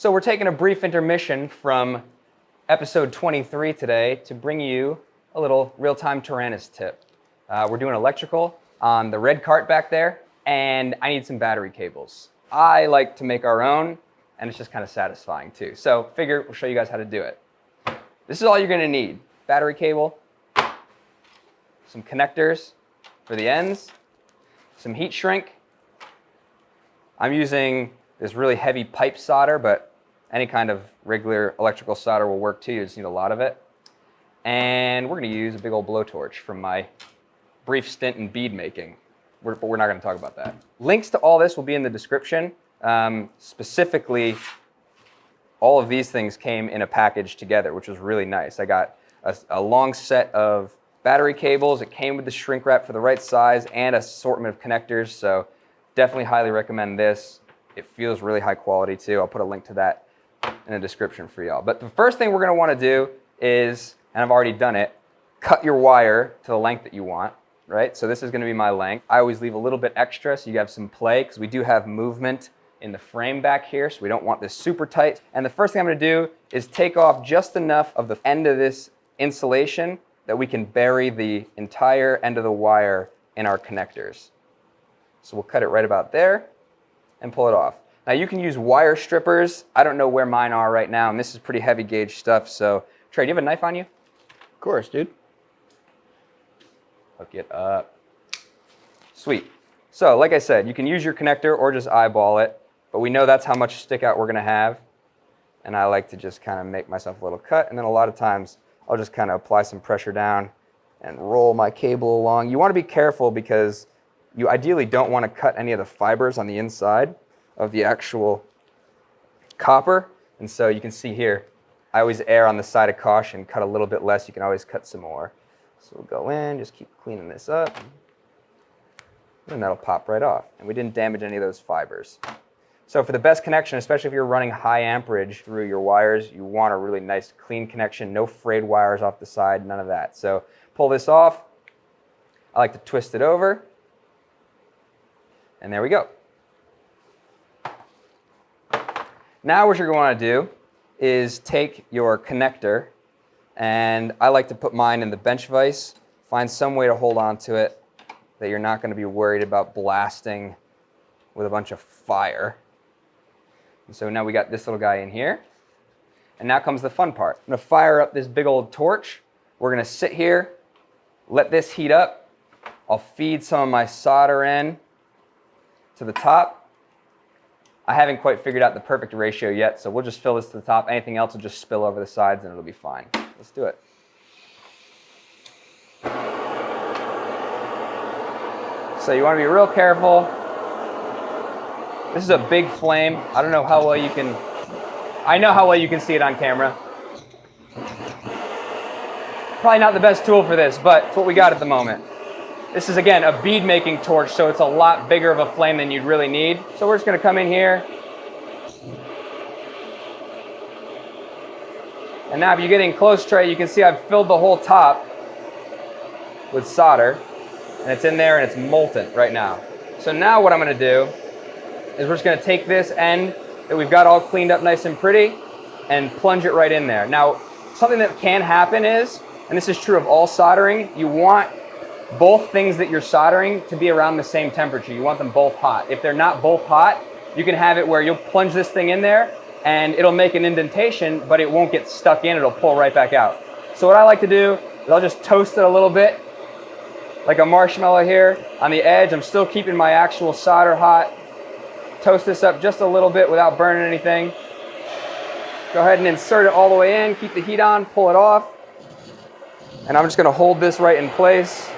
So we're taking a brief intermission from episode 23 today to bring you a little real-time Tyranis tip. We're doing electrical on the red cart back there, and I need some battery cables. I like to make our own, and it's just kind of satisfying too. So figure we'll show you guys how to do it. This is all you're gonna need. Battery cable, some connectors for the ends, some heat shrink. I'm using this really heavy pipe solder, but any kind of regular electrical solder will work too. You just need a lot of it. And we're going to use a big old blowtorch from my brief stint in bead making. But we're not going to talk about that. Links to all this will be in the description. Specifically, all of these things came in a package together, which was really nice. I got a long set of battery cables. It came with the shrink wrap for the right size and an assortment of connectors. So definitely highly recommend this. It feels really high quality too. I'll put a link to that in the description for y'all. But the first thing we're going to want to do is, and I've already done it, cut your wire to the length that you want, right? So this is going to be my length. I always leave a little bit extra so you have some play, because we do have movement in the frame back here, so we don't want this super tight. And the first thing I'm going to do is take off just enough of the end of this insulation that we can bury the entire end of the wire in our connectors. So we'll cut it right about there and pull it off. Now you can use wire strippers. I don't know where mine are right now, and this is pretty heavy gauge stuff. So Trey, do you have a knife on you? Of course, dude. Hook it up. Sweet. So like I said, you can use your connector or just eyeball it, but we know that's how much stick out we're gonna have. And I like to just kind of make myself a little cut, and then a lot of times I'll just kind of apply some pressure down and roll my cable along. You want to be careful because you ideally don't want to cut any of the fibers on the inside of the actual copper. And so you can see here, I always err on the side of caution, cut a little bit less. You can always cut some more. So we'll go in, just keep cleaning this up, and that'll pop right off. And we didn't damage any of those fibers. So for the best connection, especially if you're running high amperage through your wires, you want a really nice clean connection, no frayed wires off the side, none of that. So pull this off. I like to twist it over. And there we go. Now what you're going to want to do is take your connector, and I like to put mine in the bench vise. Find some way to hold on to it that you're not going to be worried about blasting with a bunch of fire. And so now we got this little guy in here. And now comes the fun part. I'm going to fire up this big old torch. We're going to sit here, let this heat up. I'll feed some of my solder in to the top. I haven't quite figured out the perfect ratio yet, so we'll just fill this to the top. Anything else will just spill over the sides and it'll be fine. Let's do it. So you want to be real careful. This is a big flame. I don't know how well you can, I know how well you can see it on camera. Probably not the best tool for this, but it's what we got at the moment. This is, again, a bead making torch, so it's a lot bigger of a flame than you'd really need. So we're just going to come in here. And now if you get in close, Trey, you can see I've filled the whole top with solder. And it's in there and it's molten right now. So now what I'm going to do is we're just going to take this end that we've got all cleaned up nice and pretty and plunge it right in there. Now, something that can happen is, and this is true of all soldering, you want both things that you're soldering to be around the same temperature. You want them both hot. If they're not both hot, you can have it where you'll plunge this thing in there and it'll make an indentation, but it won't get stuck in. It'll pull right back out. So what I like to do is I'll just toast it a little bit, like a marshmallow here on the edge. I'm still keeping my actual solder hot. Toast this up just a little bit without burning anything. Go ahead and insert it all the way in. Keep the heat on, pull it off. And I'm just going to hold this right in place.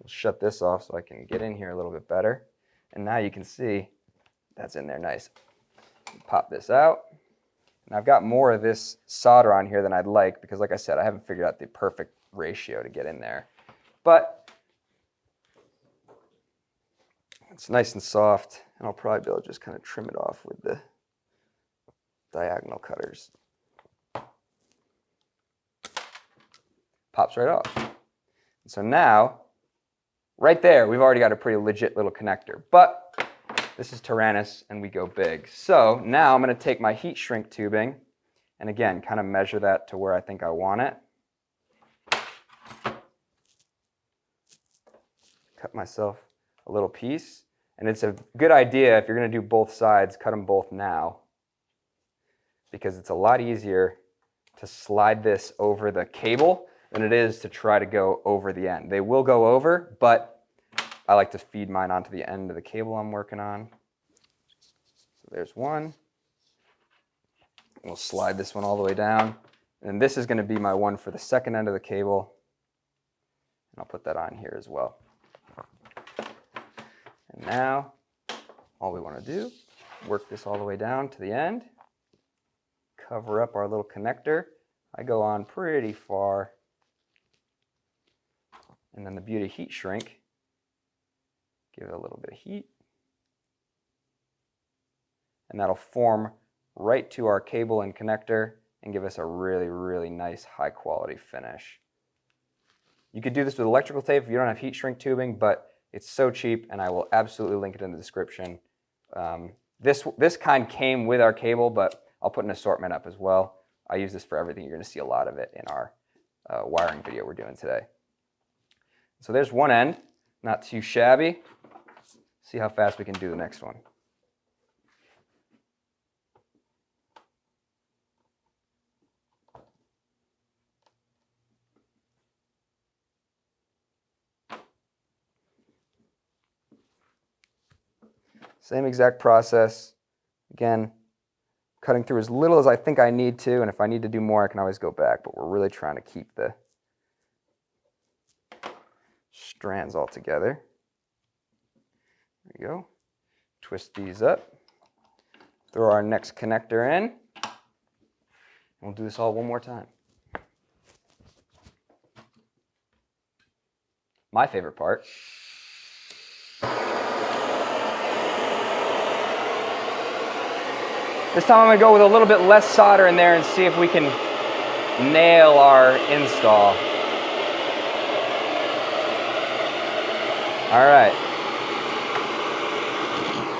Shut this off so I can get in here a little bit better. And now you can see that's in there nice. Pop this out. And I've got more of this solder on here than I'd like because, like I said, I haven't figured out the perfect ratio to get in there. But it's nice and soft, and I'll probably be able to just kind of trim it off with the diagonal cutters. Pops right off. So now, right there, we've already got a pretty legit little connector. But this is Tyranis, and we go big. So now I'm going to take my heat shrink tubing, and again, kind of measure that to where I think I want it. Cut myself a little piece. And it's a good idea, if you're going to do both sides, cut them both now, because it's a lot easier to slide this over the cable than it is to try to go over the end. They will go over, but I like to feed mine onto the end of the cable I'm working on. So there's one. We'll slide this one all the way down. And this is going to be my one for the second end of the cable. And I'll put that on here as well. And now, all we want to do, work this all the way down to the end. Cover up our little connector. I go on pretty far. And then the beauty of heat shrink, give it a little bit of heat. And that'll form right to our cable and connector and give us a really, really nice high quality finish. You could do this with electrical tape if you don't have heat shrink tubing, but it's so cheap, and I will absolutely link it in the description. This kind came with our cable, but I'll put an assortment up as well. I use this for everything. You're going to see a lot of it in our wiring video we're doing today. So there's one end, not too shabby. See how fast we can do the next one. Same exact process. Again, cutting through as little as I think I need to, and if I need to do more, I can always go back, but we're really trying to keep the strands all together. There we go. Twist these up. Throw our next connector in. And we'll do this all one more time. My favorite part. This time I'm going to go with a little bit less solder in there and see if we can nail our install. All right.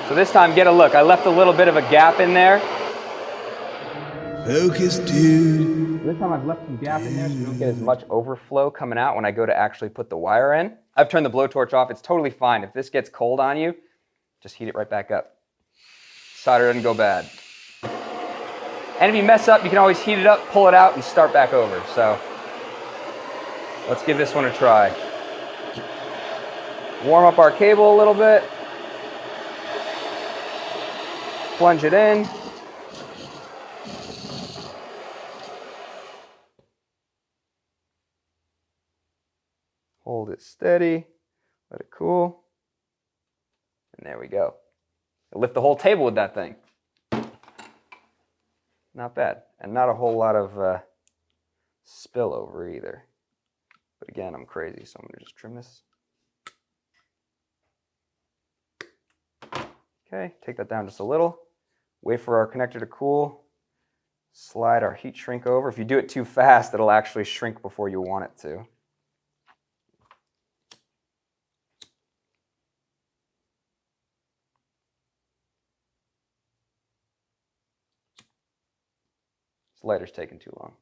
So this time, get a look. I left a little bit of a gap in there. Focus, dude. This time I've left some gap in there so we don't get as much overflow coming out when I go to actually put the wire in. I've turned the blowtorch off. It's totally fine. If this gets cold on you, just heat it right back up. Solder doesn't go bad. And if you mess up, you can always heat it up, pull it out, and start back over. So let's give this one a try. Warm up our cable a little bit. Plunge it in. Hold it steady. Let it cool. And there we go. You'll lift the whole table with that thing. Not bad, and not a whole lot of spillover either. But again, I'm crazy, so I'm gonna just trim this. Okay, take that down just a little. Wait for our connector to cool. Slide our heat shrink over. If you do it too fast, it'll actually shrink before you want it to. This lighter's taking too long.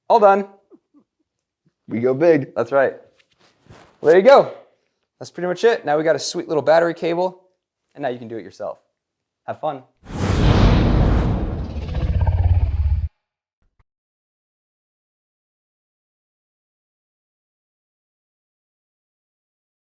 All done. We go big. That's right. Well, there you go. That's pretty much it. Now we got a sweet little battery cable, and now you can do it yourself. Have fun.